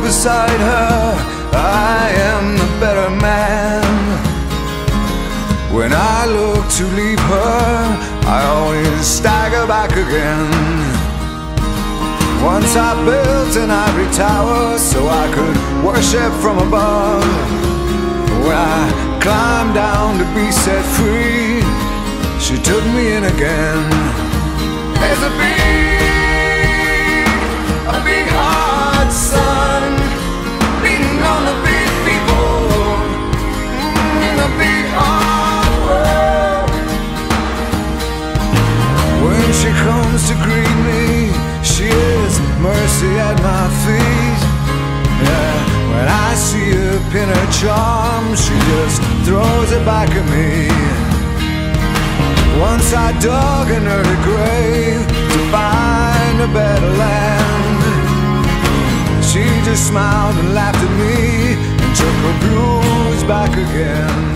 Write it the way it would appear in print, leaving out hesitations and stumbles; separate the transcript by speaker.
Speaker 1: beside her, I am the better man. When I look to leave her, I always stagger back again. Once I built an ivory tower so I could worship from above. When I climbed down to be set free, she took me in again. There's a big hard sun beating on the big people in the big hard world. When she comes to greet me, she is mercy at my feet. Yeah, when I see her pin her charm, she just throws it back at me. Once I dug an early grave to find a better land. She just smiled and laughed at me and took her blues back again.